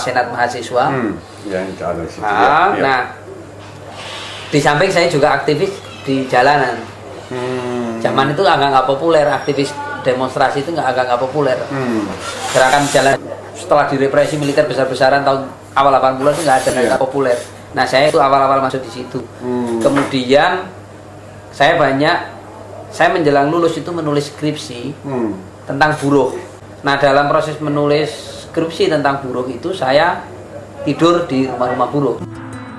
Senat Mahasiswa. Yang ada situ. Nah, di samping saya juga aktivis di jalanan. Zaman itu agak nggak populer, aktivis demonstrasi itu agak nggak populer. Gerakan jalan setelah direpresi militer besar-besaran tahun awal 80 itu nggak ada, nggak populer. Nah, saya itu awal-awal masuk di situ. Kemudian saya menjelang lulus itu menulis skripsi tentang buruh. Nah, dalam proses menulis skripsi tentang buruh itu saya tidur di rumah-rumah buruh.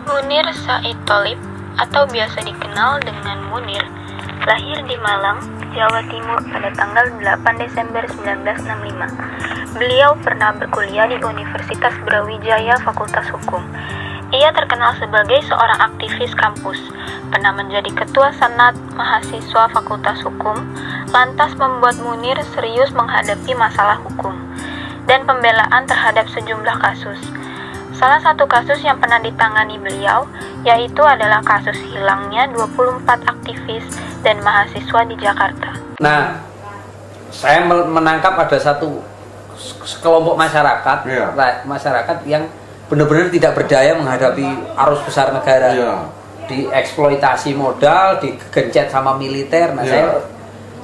Munir Said Tholib atau biasa dikenal dengan Munir lahir di Malang, Jawa Timur pada tanggal 8 Desember 1965. Beliau pernah berkuliah di Universitas Brawijaya Fakultas Hukum. Ia terkenal sebagai seorang aktivis kampus, pernah menjadi ketua senat mahasiswa Fakultas Hukum, lantas membuat Munir serius menghadapi masalah hukum dan pembelaan terhadap sejumlah kasus. Salah satu kasus yang pernah ditangani beliau yaitu adalah kasus hilangnya 24 aktivis dan mahasiswa di Jakarta. Nah, saya menangkap ada satu sekelompok masyarakat, masyarakat yang benar-benar tidak berdaya menghadapi arus besar negara. Dieksploitasi modal, digencet sama militer. Nah, saya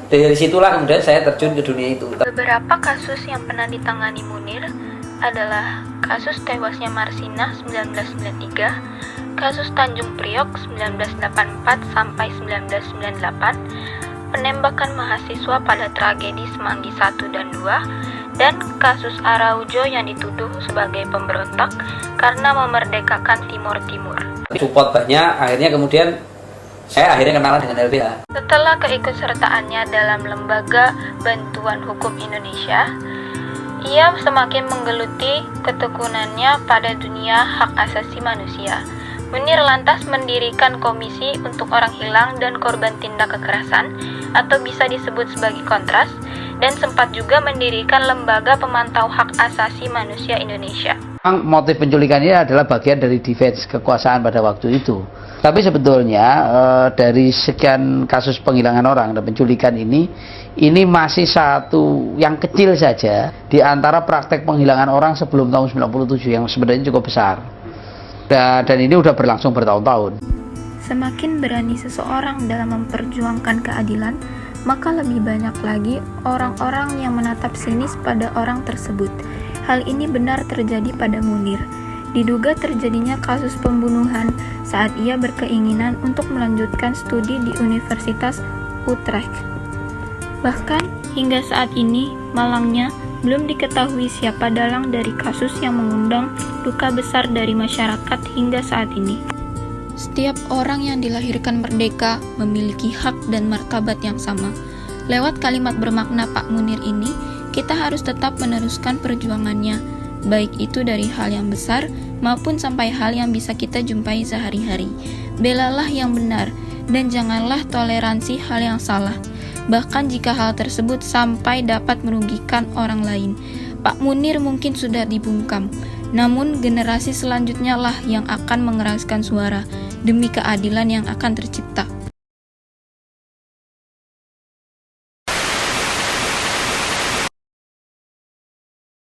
dari situlah kemudian saya terjun ke dunia itu. Beberapa kasus yang pernah ditangani Munir adalah kasus tewasnya Marsinah 1993, kasus Tanjung Priok 1984 sampai 1998, penembakan mahasiswa pada tragedi Semanggi 1 dan 2, dan kasus Araujo yang dituduh sebagai pemberontak karena memerdekakan Timor Timur. Support banyak, akhirnya kemudian saya kenalan dengan LBH. Setelah keikutsertaannya dalam Lembaga Bantuan Hukum Indonesia, ia semakin menggeluti ketekunannya pada dunia hak asasi manusia. Munir lantas mendirikan Komisi untuk Orang Hilang dan Korban Tindak Kekerasan atau bisa disebut sebagai Kontras, dan sempat juga mendirikan Lembaga Pemantau Hak Asasi Manusia Indonesia. Motif penculikan ini adalah bagian dari defense kekuasaan pada waktu itu. Tapi sebetulnya dari sekian kasus penghilangan orang dan penculikan ini masih satu yang kecil saja di antara praktek penghilangan orang sebelum tahun 97 yang sebenarnya cukup besar. Dan ini udah berlangsung bertahun-tahun. Semakin berani seseorang dalam memperjuangkan keadilan, maka lebih banyak lagi orang-orang yang menatap sinis pada orang tersebut. Hal ini benar terjadi pada Munir. Diduga terjadinya kasus pembunuhan saat ia berkeinginan untuk melanjutkan studi di Universitas Utrecht. Bahkan hingga saat ini malangnya belum diketahui siapa dalang dari kasus yang mengundang duka besar dari masyarakat hingga saat ini. Setiap orang yang dilahirkan merdeka memiliki hak dan martabat yang sama. Lewat kalimat bermakna Pak Munir ini, kita harus tetap meneruskan perjuangannya, baik itu dari hal yang besar maupun sampai hal yang bisa kita jumpai sehari-hari. Belalah yang benar dan janganlah toleransi hal yang salah, bahkan jika hal tersebut sampai dapat merugikan orang lain. Pak Munir mungkin sudah dibungkam, namun generasi selanjutnya lah yang akan mengeraskan suara demi keadilan yang akan tercipta.